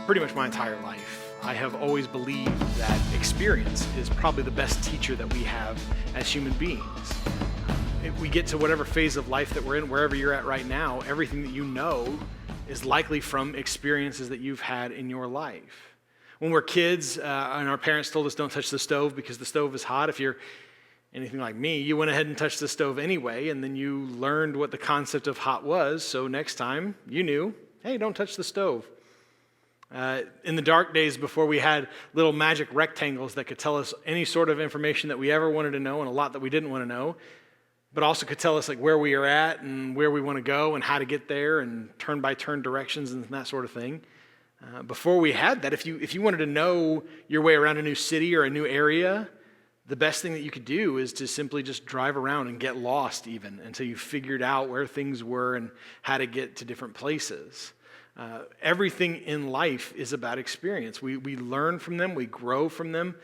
pretty much my entire life, I have always believed that experience is probably the best teacher that we have as human beings. If we get to whatever phase of life that we're in, wherever you're at right now, everything that you know is likely from experiences that you've had in your life. When we're kids and our parents told us don't touch the stove because the stove is hot, if you're anything like me, you went ahead and touched the stove anyway, and then you learned what the concept of hot was, so next time you knew, hey, don't touch the stove. In the dark days before we had little magic rectangles that could tell us any sort of information that we ever wanted to know and a lot that we didn't want to know, but also could tell us like where we are at and where we want to go and how to get there and turn-by-turn directions and that sort of thing. Before we had that, if you wanted to know your way around a new city or a new area, the best thing that you could do is to simply just drive around and get lost even until you figured out where things were and how to get to different places. Everything in life is about experience. We learn from them, we grow from them,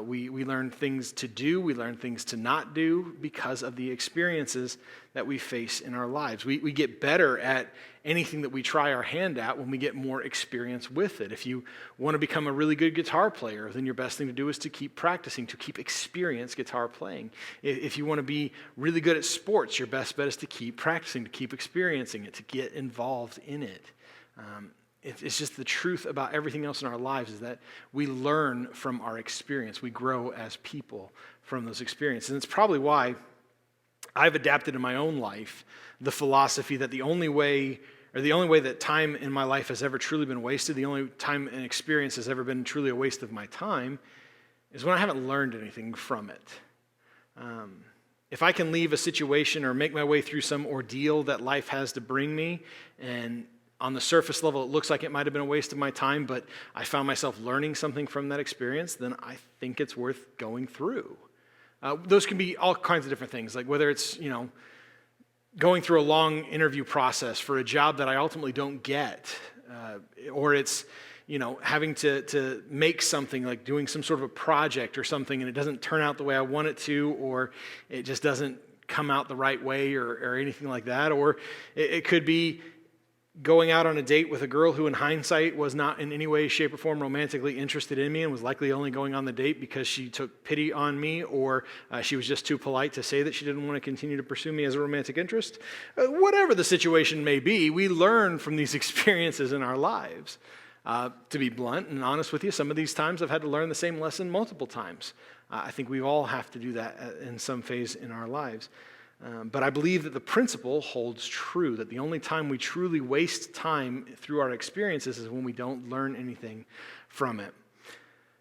we learn things to do, we learn things to not do because of the experiences that we face in our lives. We get better at anything that we try our hand at when we get more experience with it. If you want to become a really good guitar player, then your best thing to do is to keep practicing, to keep experience guitar playing. If you want to be really good at sports, your best bet is to keep practicing, to keep experiencing it, to get involved in it. It's just the truth about everything else in our lives is that we learn from our experience. We grow as people from those experiences. And it's probably why I've adapted in my own life the philosophy that the only way that time in my life has ever truly been wasted, the only time an experience has ever been truly a waste of my time, is when I haven't learned anything from it. If I can leave a situation or make my way through some ordeal that life has to bring me, and on the surface level, it looks like it might have been a waste of my time, but I found myself learning something from that experience, then I think it's worth going through. Those can be all kinds of different things, like whether it's, going through a long interview process for a job that I ultimately don't get, or it's, having to make something, like doing some sort of a project or something, and it doesn't turn out the way I want it to, or it just doesn't come out the right way or anything like that. Or it could be going out on a date with a girl who in hindsight was not in any way, shape, or form romantically interested in me and was likely only going on the date because she took pity on me, or she was just too polite to say that she didn't want to continue to pursue me as a romantic interest. Whatever the situation may be, we learn from these experiences in our lives. To be blunt and honest with you, some of these times I've had to learn the same lesson multiple times. I think we all have to do that in some phase in our lives. But I believe that the principle holds true, that the only time we truly waste time through our experiences is when we don't learn anything from it.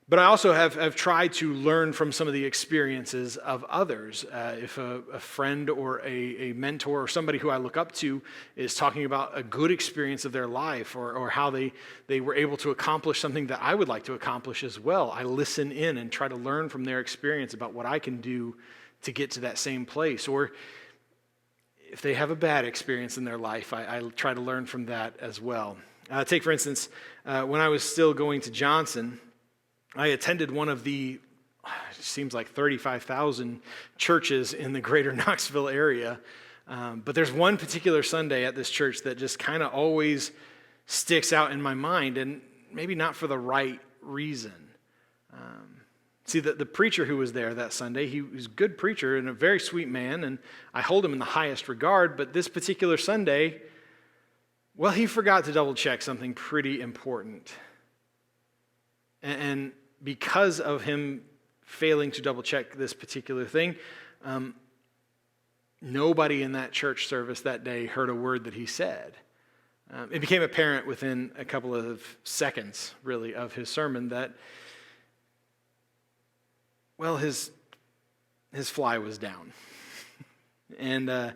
But I also have tried to learn from some of the experiences of others. If a friend or a mentor or somebody who I look up to is talking about a good experience of their life or how they were able to accomplish something that I would like to accomplish as well, I listen in and try to learn from their experience about what I can do to get to that same place. Or if they have a bad experience in their life, I try to learn from that as well. Take, for instance, when I was still going to Johnson, I attended one of the, it seems like 35,000 churches in the greater Knoxville area. But there's one particular Sunday at this church that just kind of always sticks out in my mind, and maybe not for the right reason. See, the preacher who was there that Sunday, he was a good preacher and a very sweet man, and I hold him in the highest regard, but this particular Sunday, well, he forgot to double check something pretty important. And because of him failing to double check this particular thing, nobody in that church service that day heard a word that he said. It became apparent within a couple of seconds, really, of his sermon that, well, his fly was down. And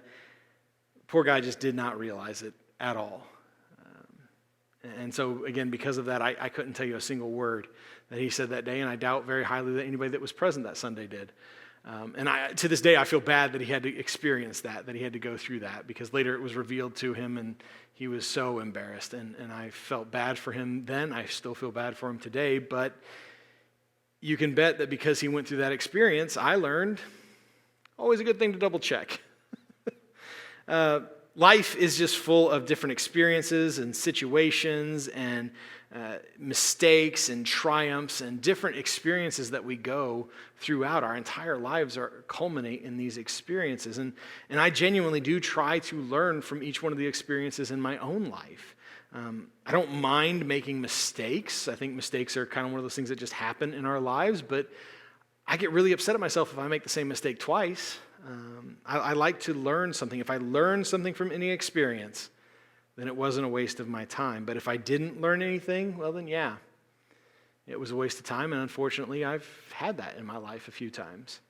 poor guy just did not realize it at all. And so, again, because of that, I couldn't tell you a single word that he said that day, and I doubt very highly that anybody that was present that Sunday did. And to this day, I feel bad that he had to experience that he had to go through that, because later it was revealed to him, and he was so embarrassed. And I felt bad for him then. I still feel bad for him today, but you can bet that because he went through that experience, I learned always a good thing to double check. Life is just full of different experiences and situations and mistakes and triumphs and different experiences that we go throughout. Our entire lives culminate in these experiences. And I genuinely do try to learn from each one of the experiences in my own life. I don't mind making mistakes. I think mistakes are kind of one of those things that just happen in our lives, but I get really upset at myself if I make the same mistake twice. I like to learn something. If I learn something from any experience, then it wasn't a waste of my time. But if I didn't learn anything, well then yeah, it was a waste of time, and unfortunately I've had that in my life a few times.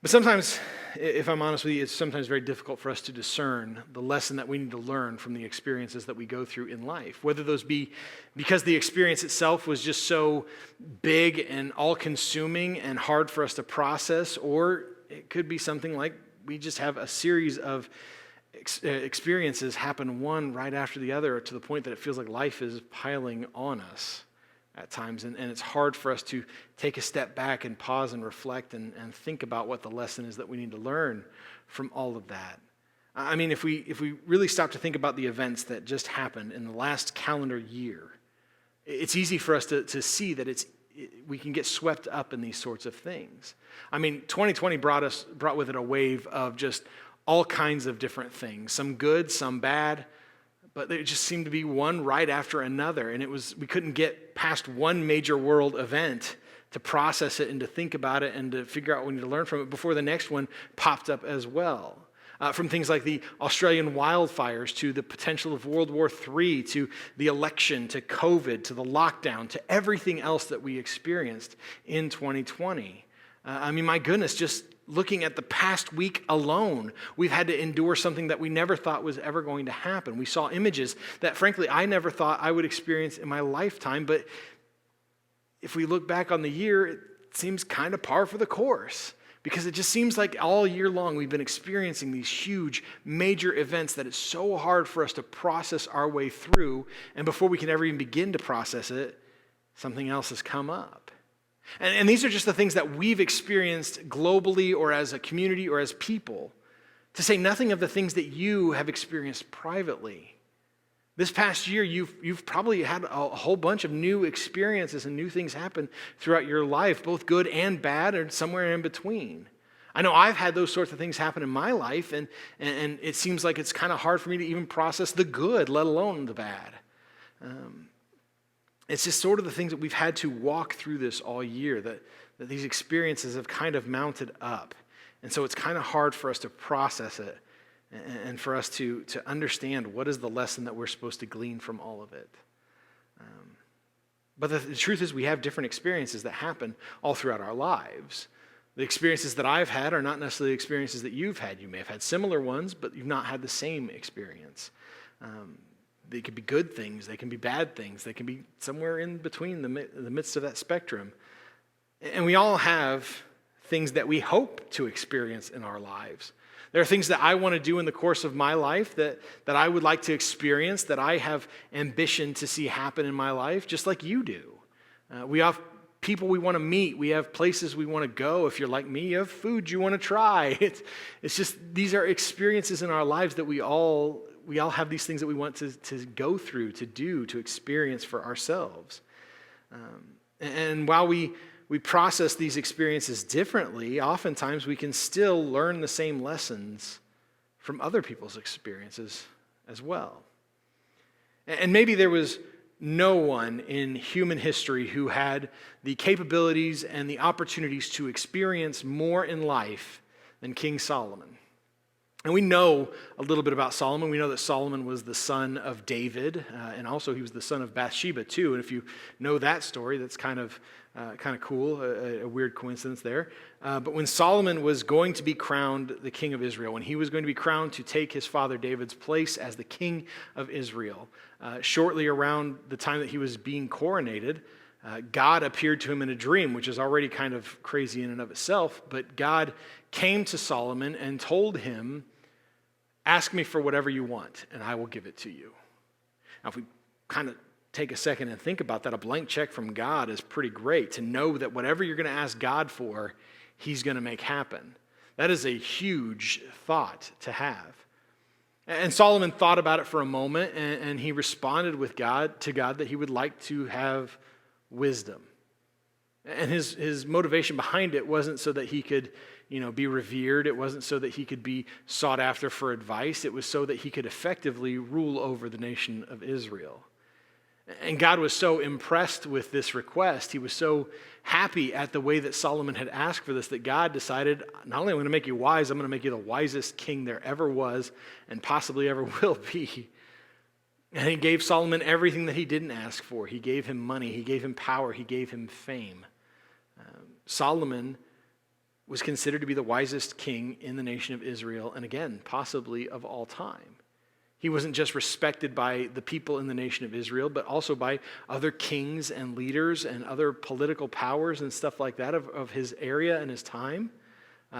But sometimes, if I'm honest with you, it's sometimes very difficult for us to discern the lesson that we need to learn from the experiences that we go through in life. Whether those be because the experience itself was just so big and all-consuming and hard for us to process, or it could be something like we just have a series of experiences happen one right after the other to the point that it feels like life is piling on us at times, and it's hard for us to take a step back and pause and reflect and think about what the lesson is that we need to learn from all of that. I mean, if we really stop to think about the events that just happened in the last calendar year, it's easy for us to see that we can get swept up in these sorts of things. I mean, 2020 brought with it a wave of just all kinds of different things, some good, some bad, but there just seemed to be one right after another, and we couldn't get past one major world event to process it and to think about it and to figure out what we need to learn from it before the next one popped up as well. From things like the Australian wildfires to the potential of World War III to the election to COVID to the lockdown to everything else that we experienced in 2020. I mean, my goodness, just looking at the past week alone, we've had to endure something that we never thought was ever going to happen. We saw images that, frankly, I never thought I would experience in my lifetime, but if we look back on the year, it seems kind of par for the course, because it just seems like all year long we've been experiencing these huge, major events that it's so hard for us to process our way through, and before we can ever even begin to process it, something else has come up. And these are just the things that we've experienced globally or as a community or as people, to say nothing of the things that you have experienced privately. This past year, you've probably had a whole bunch of new experiences and new things happen throughout your life, both good and bad, or somewhere in between. I know I've had those sorts of things happen in my life, and it seems like it's kind of hard for me to even process the good, let alone the bad. It's just sort of the things that we've had to walk through this all year, that these experiences have kind of mounted up. And so it's kind of hard for us to process it and for us to understand what is the lesson that we're supposed to glean from all of it. But the truth is we have different experiences that happen all throughout our lives. The experiences that I've had are not necessarily the experiences that you've had. You may have had similar ones, but you've not had the same experience. They could be good things, they can be bad things, they can be somewhere in between the midst of that spectrum. And we all have things that we hope to experience in our lives. There are things that I want to do in the course of my life that I would like to experience, that I have ambition to see happen in my life, just like you do. We have people we want to meet. We have places we want to go. If you're like me, you have food you want to try. It's just, these are experiences in our lives that we all have these things that we want to go through, to do, to experience for ourselves. And while we process these experiences differently, oftentimes we can still learn the same lessons from other people's experiences as well. And maybe there was no one in human history who had the capabilities and the opportunities to experience more in life than King Solomon. And we know a little bit about Solomon. We know that Solomon was the son of David, and also he was the son of Bathsheba too. And if you know that story, that's kind of cool, a weird coincidence there. But when Solomon was going to be crowned the king of Israel, when he was going to be crowned to take his father David's place as the king of Israel, shortly around the time that he was being coronated, God appeared to him in a dream, which is already kind of crazy in and of itself. But God came to Solomon and told him, "Ask me for whatever you want, and I will give it to you." Now, if we kind of take a second and think about that, a blank check from God is pretty great, to know that whatever you're going to ask God for, he's going to make happen. That is a huge thought to have. And Solomon thought about it for a moment, and he responded to God that he would like to have wisdom. And his motivation behind it wasn't so that he could, be revered. It wasn't so that he could be sought after for advice. It was so that he could effectively rule over the nation of Israel. And God was so impressed with this request. He was so happy at the way that Solomon had asked for this that God decided, not only am I going to make you wise, I'm going to make you the wisest king there ever was and possibly ever will be. And he gave Solomon everything that he didn't ask for. He gave him money. He gave him power. He gave him fame. Solomon was considered to be the wisest king in the nation of Israel, and again, possibly of all time. He wasn't just respected by the people in the nation of Israel, but also by other kings and leaders and other political powers and stuff like that of his area and his time.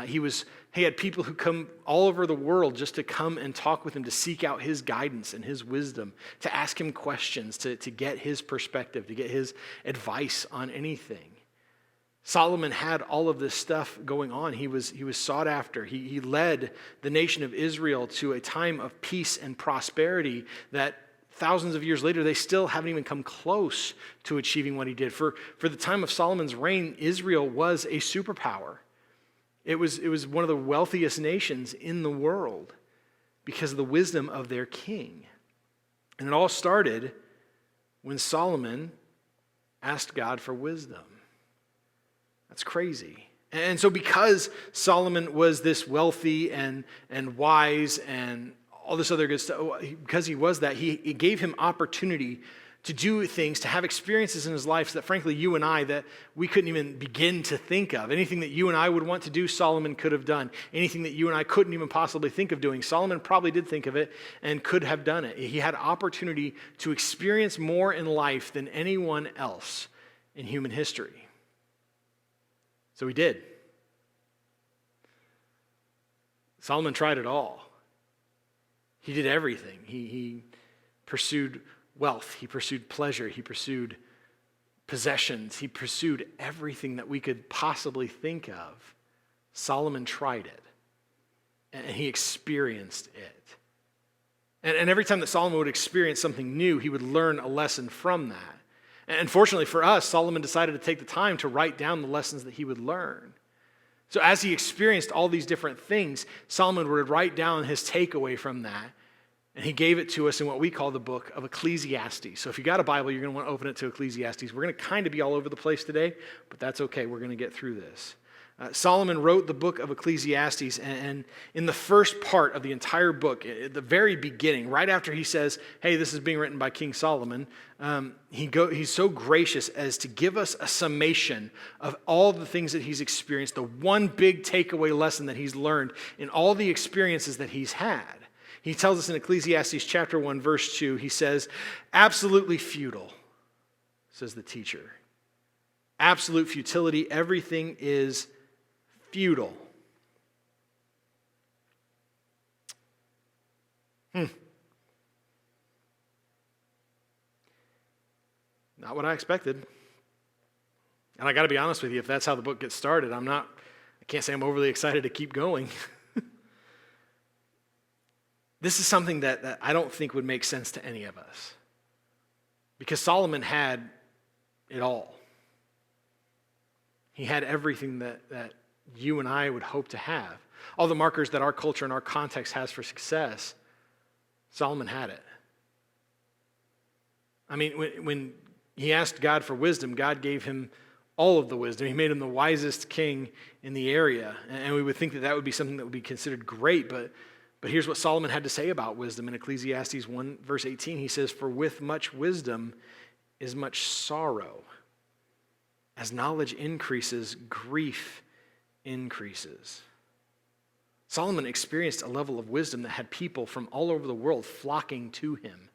He had people who come all over the world just to come and talk with him, to seek out his guidance and his wisdom, to ask him questions, to get his perspective, to get his advice on anything. Solomon had all of this stuff going on. He was sought after. He led the nation of Israel to a time of peace and prosperity that thousands of years later, they still haven't even come close to achieving what he did. For the time of Solomon's reign, Israel was a superpower. It was one of the wealthiest nations in the world because of the wisdom of their king. And it all started when Solomon asked God for wisdom. That's crazy. And so because Solomon was this wealthy and wise and all this other good stuff, because he was that, it gave him opportunity to do things, to have experiences in his life that frankly you and I, that we couldn't even begin to think of. Anything that you and I would want to do, Solomon could have done. Anything that you and I couldn't even possibly think of doing, Solomon probably did think of it and could have done it. He had opportunity to experience more in life than anyone else in human history. So he did. Solomon tried it all. He did everything. He pursued wealth. He pursued pleasure. He pursued possessions. He pursued everything that we could possibly think of. Solomon tried it. And he experienced it. And every time that Solomon would experience something new, he would learn a lesson from that. And fortunately for us, Solomon decided to take the time to write down the lessons that he would learn. So as he experienced all these different things, Solomon would write down his takeaway from that, and he gave it to us in what we call the book of Ecclesiastes. So if you got a Bible, you're going to want to open it to Ecclesiastes. We're going to kind of be all over the place today, but that's okay. We're going to get through this. Solomon wrote the book of Ecclesiastes, and in the first part of the entire book, at the very beginning, right after he says, hey, this is being written by King Solomon, he's so gracious as to give us a summation of all the things that he's experienced, the one big takeaway lesson that he's learned in all the experiences that he's had. He tells us in Ecclesiastes chapter 1, verse 2, he says, absolutely futile, says the teacher. Absolute futility, everything is futile. Not what I expected. And I got to be honest with you, if that's how the book gets started, I can't say I'm overly excited to keep going. This is something that I don't think would make sense to any of us. Because Solomon had it all. He had everything that you and I would hope to have. All the markers that our culture and our context has for success, Solomon had it. I mean, when he asked God for wisdom, God gave him all of the wisdom. He made him the wisest king in the area. And we would think that would be something that would be considered great, but here's what Solomon had to say about wisdom in Ecclesiastes 1, verse 18. He says, for with much wisdom is much sorrow. As knowledge increases, grief increases. Solomon experienced a level of wisdom that had people from all over the world flocking to him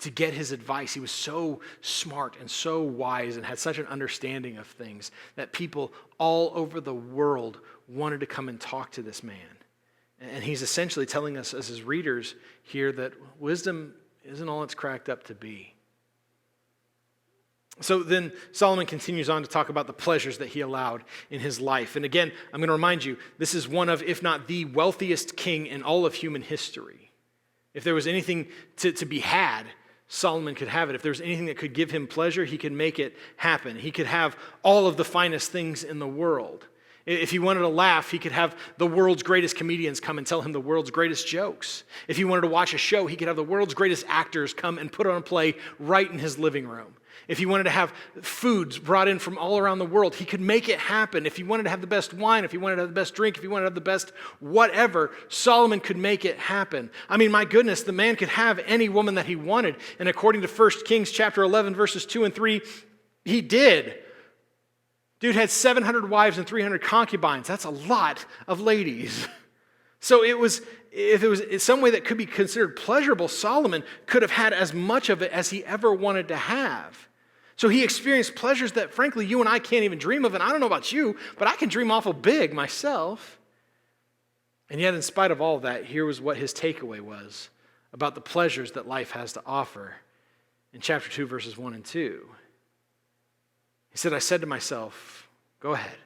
to get his advice. He was so smart and so wise and had such an understanding of things that people all over the world wanted to come and talk to this man. And he's essentially telling us as his readers here that wisdom isn't all it's cracked up to be. So then Solomon continues on to talk about the pleasures that he allowed in his life. And again, I'm going to remind you, this is one of, if not the wealthiest king in all of human history. If there was anything to be had, Solomon could have it. If there was anything that could give him pleasure, he could make it happen. He could have all of the finest things in the world. If he wanted to laugh, he could have the world's greatest comedians come and tell him the world's greatest jokes. If he wanted to watch a show, he could have the world's greatest actors come and put on a play right in his living room. If he wanted to have foods brought in from all around the world, he could make it happen. If he wanted to have the best wine, if he wanted to have the best drink, if he wanted to have the best whatever, Solomon could make it happen. I mean, my goodness, the man could have any woman that he wanted. And according to 1 Kings chapter 11, verses 2 and 3, he did. Dude had 700 wives and 300 concubines. That's a lot of ladies. So if it was in some way that could be considered pleasurable, Solomon could have had as much of it as he ever wanted to have. So he experienced pleasures that, frankly, you and I can't even dream of. And I don't know about you, but I can dream awful big myself. And yet, in spite of all of that, here was what his takeaway was about the pleasures that life has to offer in chapter 2, verses 1 and 2. He said, I said to myself, go ahead.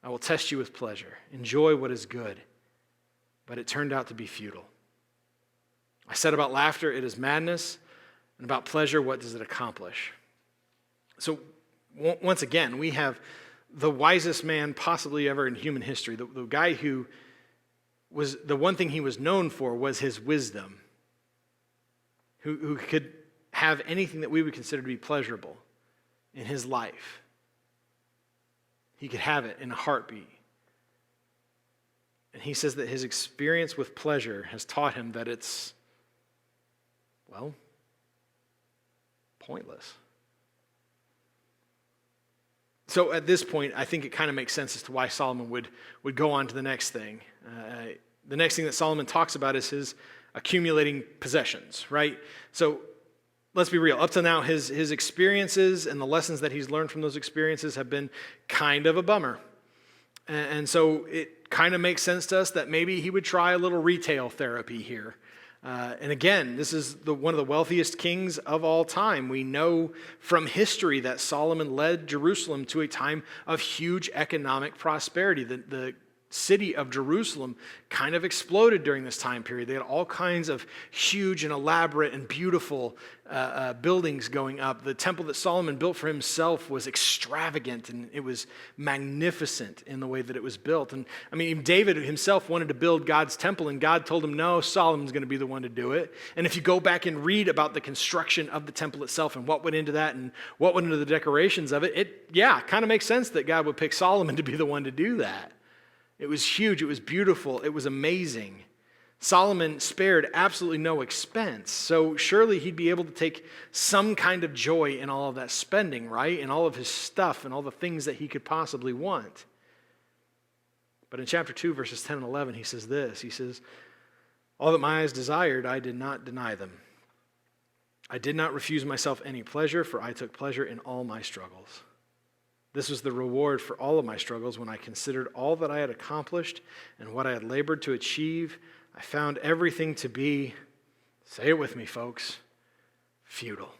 I will test you with pleasure. Enjoy what is good. But it turned out to be futile. I said about laughter, it is madness. And about pleasure, what does it accomplish? So once again, we have the wisest man possibly ever in human history. The guy who was, the one thing he was known for was his wisdom. Who could have anything that we would consider to be pleasurable in his life. He could have it in a heartbeat. And he says that his experience with pleasure has taught him that it's, well, pointless. So at this point, I think it kind of makes sense as to why Solomon would go on to the next thing. The next thing that Solomon talks about is his accumulating possessions, right? So let's be real. Up to now, his experiences and the lessons that he's learned from those experiences have been kind of a bummer. And so it kind of makes sense to us that maybe he would try a little retail therapy here. And again, this is one of the wealthiest kings of all time. We know from history that Solomon led Jerusalem to a time of huge economic prosperity. The city of Jerusalem kind of exploded during this time period. They had all kinds of huge and elaborate and beautiful buildings going up. The temple that Solomon built for himself was extravagant, and it was magnificent in the way that it was built. And I mean, David himself wanted to build God's temple, and God told him, no, Solomon's going to be the one to do it. And if you go back and read about the construction of the temple itself and what went into that and what went into the decorations of it kind of makes sense that God would pick Solomon to be the one to do that. It was huge, it was beautiful, it was amazing. Solomon spared absolutely no expense, so surely he'd be able to take some kind of joy in all of that spending, right? In all of his stuff and all the things that he could possibly want. But in chapter 2, verses 10 and 11, he says this. He says, all that my eyes desired, I did not deny them. I did not refuse myself any pleasure, for I took pleasure in all my struggles. This was the reward for all of my struggles when I considered all that I had accomplished and what I had labored to achieve. I found everything to be, say it with me, folks, futile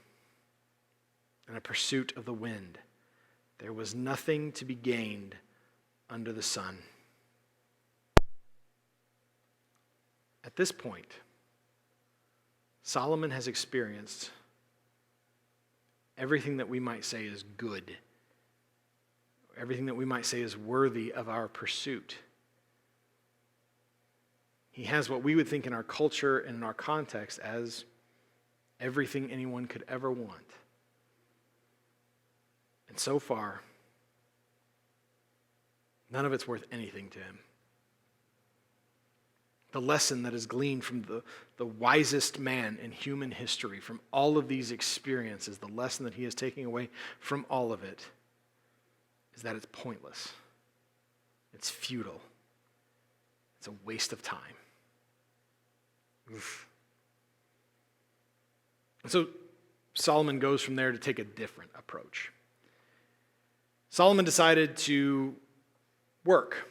and a pursuit of the wind. There was nothing to be gained under the sun. At this point, Solomon has experienced everything that we might say is good. Everything that we might say is worthy of our pursuit. He has what we would think in our culture and in our context as everything anyone could ever want. And so far, none of it's worth anything to him. The lesson that is gleaned from the wisest man in human history, from all of these experiences, the lesson that he is taking away from all of it, is that it's pointless. It's futile. It's a waste of time. Oof. And so Solomon goes from there to take a different approach. Solomon decided to work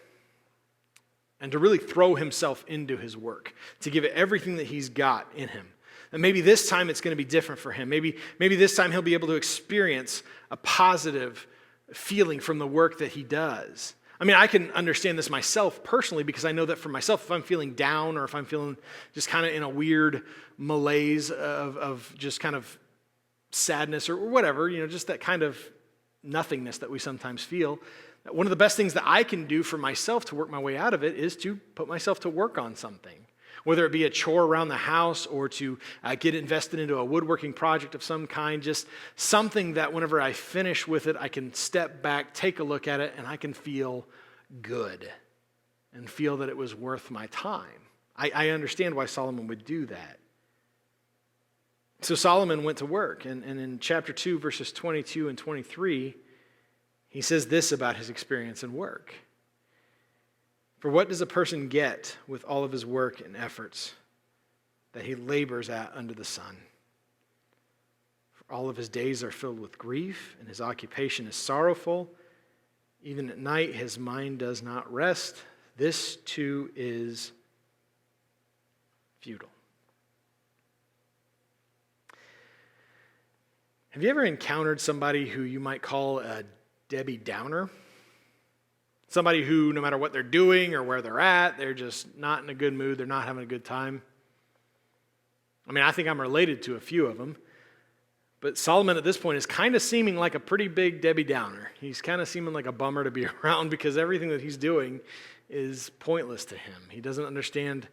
and to really throw himself into his work, to give it everything that he's got in him. And maybe this time it's going to be different for him. Maybe this time he'll be able to experience a positive feeling from the work that he does. I mean, I can understand this myself personally because I know that for myself, if I'm feeling down or if I'm feeling just kind of in a weird malaise of just kind of sadness or whatever, just that kind of nothingness that we sometimes feel, one of the best things that I can do for myself to work my way out of it is to put myself to work on something. Whether it be a chore around the house or to get invested into a woodworking project of some kind, just something that whenever I finish with it, I can step back, take a look at it, and I can feel good and feel that it was worth my time. I understand why Solomon would do that. So Solomon went to work, and in chapter 2, verses 22 and 23, he says this about his experience in work. For what does a person get with all of his work and efforts that he labors at under the sun? For all of his days are filled with grief, and his occupation is sorrowful. Even at night his mind does not rest. This too is futile. Have you ever encountered somebody who you might call a Debbie Downer? Somebody who, no matter what they're doing or where they're at, they're just not in a good mood. They're not having a good time. I mean, I think I'm related to a few of them. But Solomon at this point is kind of seeming like a pretty big Debbie Downer. He's kind of seeming like a bummer to be around because everything that he's doing is pointless to him. He doesn't understand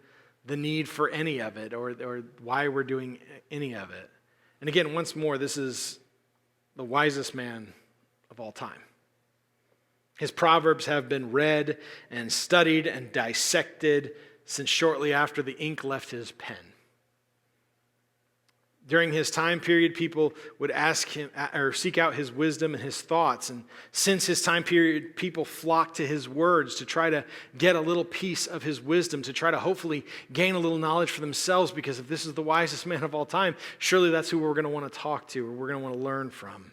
the need for any of it or why we're doing any of it. And again, once more, this is the wisest man of all time. His proverbs have been read and studied and dissected since shortly after the ink left his pen. During his time period, people would ask him or seek out his wisdom and his thoughts. And since his time period, people flocked to his words to try to get a little piece of his wisdom, to try to hopefully gain a little knowledge for themselves, because if this is the wisest man of all time, surely that's who we're going to want to talk to or we're going to want to learn from.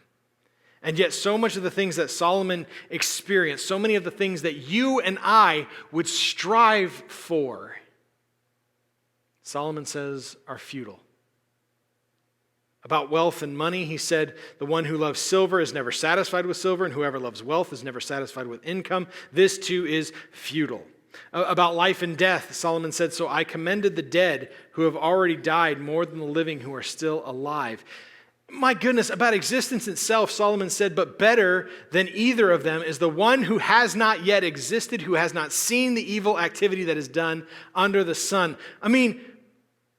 And yet so much of the things that Solomon experienced, so many of the things that you and I would strive for, Solomon says are futile. About wealth and money, he said, the one who loves silver is never satisfied with silver, and whoever loves wealth is never satisfied with income. This too is futile. About life and death, Solomon said, so I commended the dead who have already died more than the living who are still alive. My goodness, about existence itself, Solomon said, but better than either of them is the one who has not yet existed, who has not seen the evil activity that is done under the sun. I mean,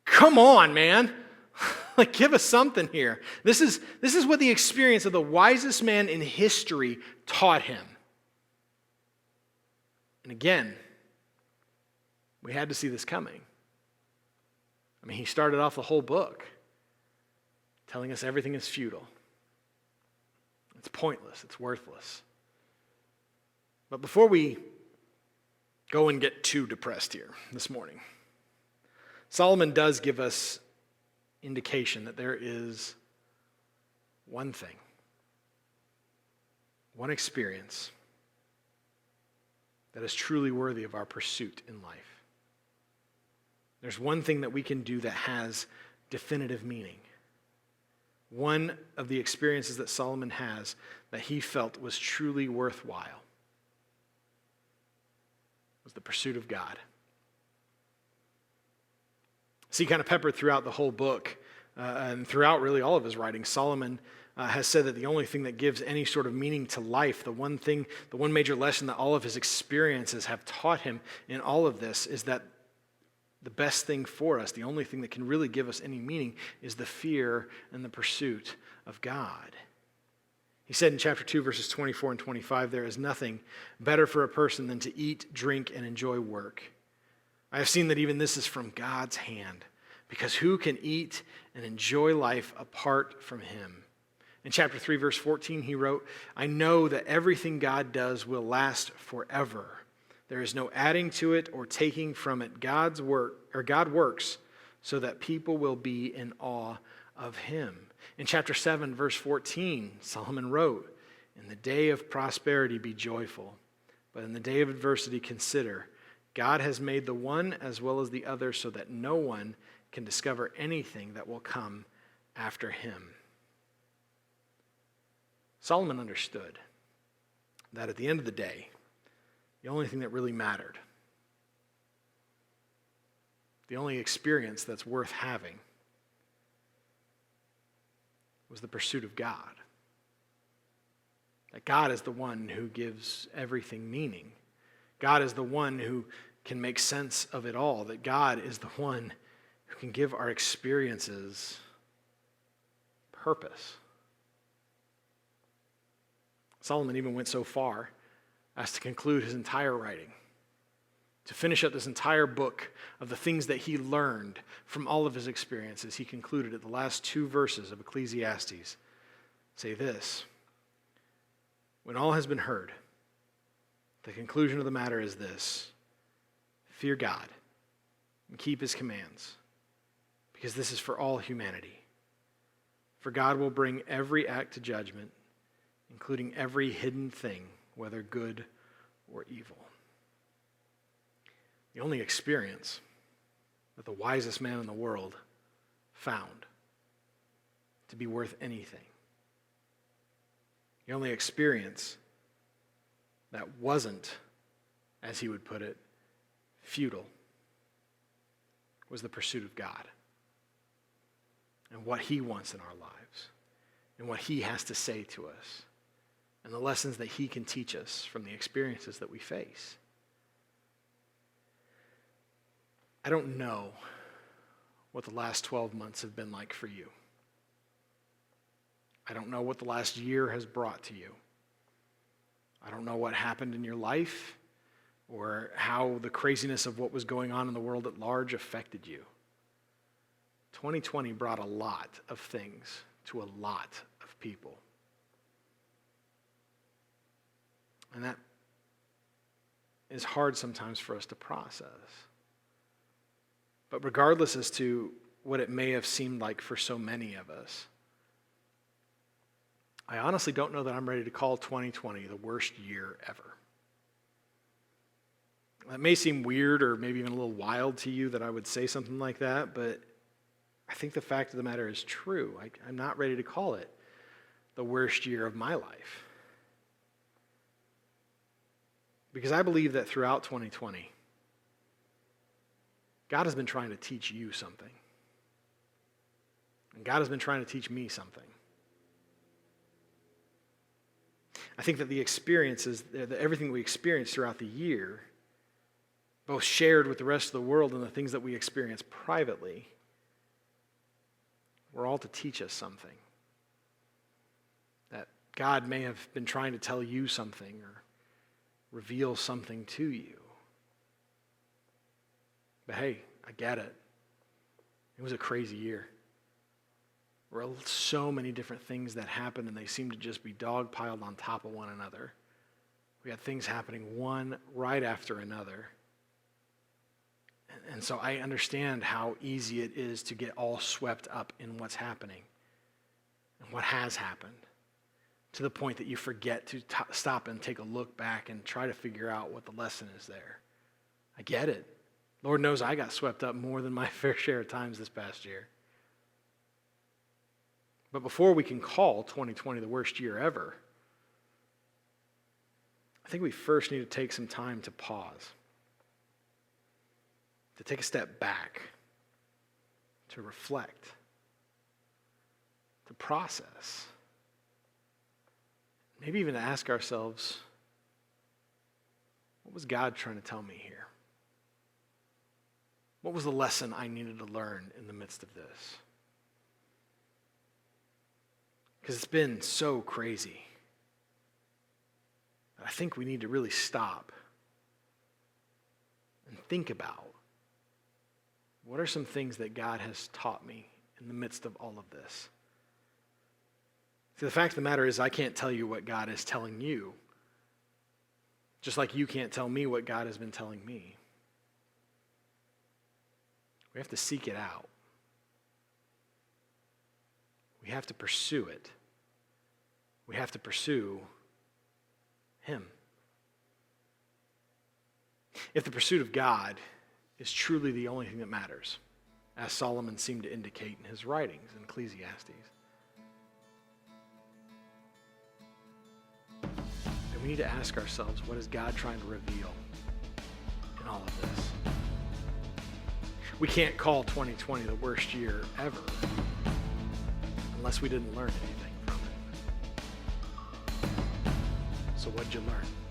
come on, man. Like, give us something here. This is what the experience of the wisest man in history taught him. And again, we had to see this coming. I mean, he started off the whole book telling us everything is futile. It's pointless. It's worthless. But before we go and get too depressed here this morning, Solomon does give us indication that there is one thing, one experience that is truly worthy of our pursuit in life. There's one thing that we can do that has definitive meaning. One of the experiences that Solomon has that he felt was truly worthwhile was the pursuit of God. See, kind of peppered throughout the whole book and throughout really all of his writings, Solomon has said that the only thing that gives any sort of meaning to life, the one major lesson that all of his experiences have taught him in all of this is that the best thing for us, the only thing that can really give us any meaning, is the fear and the pursuit of God. He said in chapter 2, verses 24 and 25, there is nothing better for a person than to eat, drink, and enjoy work. I have seen that even this is from God's hand, because who can eat and enjoy life apart from him? In chapter 3, verse 14, he wrote, I know that everything God does will last forever. There is no adding to it or taking from it. God works so that people will be in awe of him. In chapter 7, verse 14, Solomon wrote, in the day of prosperity be joyful, but in the day of adversity consider, God has made the one as well as the other so that no one can discover anything that will come after him. Solomon understood that at the end of the day, the only thing that really mattered, the only experience that's worth having, was the pursuit of God. That God is the one who gives everything meaning. God is the one who can make sense of it all. That God is the one who can give our experiences purpose. Solomon even went so far as to conclude his entire writing, to finish up this entire book of the things that he learned from all of his experiences. He concluded at the last 2 verses of Ecclesiastes say this: when all has been heard, the conclusion of the matter is this: fear God and keep his commands, because this is for all humanity. For God will bring every act to judgment, including every hidden thing, whether good or evil. The only experience that the wisest man in the world found to be worth anything, the only experience that wasn't, as he would put it, futile, was the pursuit of God and what he wants in our lives and what he has to say to us and the lessons that he can teach us from the experiences that we face. I don't know what the last 12 months have been like for you. I don't know what the last year has brought to you. I don't know what happened in your life or how the craziness of what was going on in the world at large affected you. 2020 brought a lot of things to a lot of people. And that is hard sometimes for us to process. But regardless as to what it may have seemed like for so many of us, I honestly don't know that I'm ready to call 2020 the worst year ever. That may seem weird or maybe even a little wild to you that I would say something like that, but I think the fact of the matter is true. I'm not ready to call it the worst year of my life. Because I believe that throughout 2020, God has been trying to teach you something. And God has been trying to teach me something. I think that the experiences, everything we experienced throughout the year, both shared with the rest of the world and the things that we experience privately, were all to teach us something. That God may have been trying to tell you something or reveal something to you. But hey, I get it. It was a crazy year. There were so many different things that happened, and they seemed to just be dog-piled on top of one another. We had things happening one right after another. And so I understand how easy it is to get all swept up in what's happening and what has happened, to the point that you forget to stop and take a look back and try to figure out what the lesson is there. I get it. Lord knows I got swept up more than my fair share of times this past year. But before we can call 2020 the worst year ever, I think we first need to take some time to pause, to take a step back, to reflect, to process, maybe even to ask ourselves, what was God trying to tell me here? What was the lesson I needed to learn in the midst of this? Because it's been so crazy. I think we need to really stop and think about, what are some things that God has taught me in the midst of all of this? See, the fact of the matter is I can't tell you what God is telling you, just like you can't tell me what God has been telling me. We have to seek it out. We have to pursue it. We have to pursue Him. If the pursuit of God is truly the only thing that matters, as Solomon seemed to indicate in his writings in Ecclesiastes, then we need to ask ourselves, what is God trying to reveal in all of this? We can't call 2020 the worst year ever unless we didn't learn anything from it. So what'd you learn?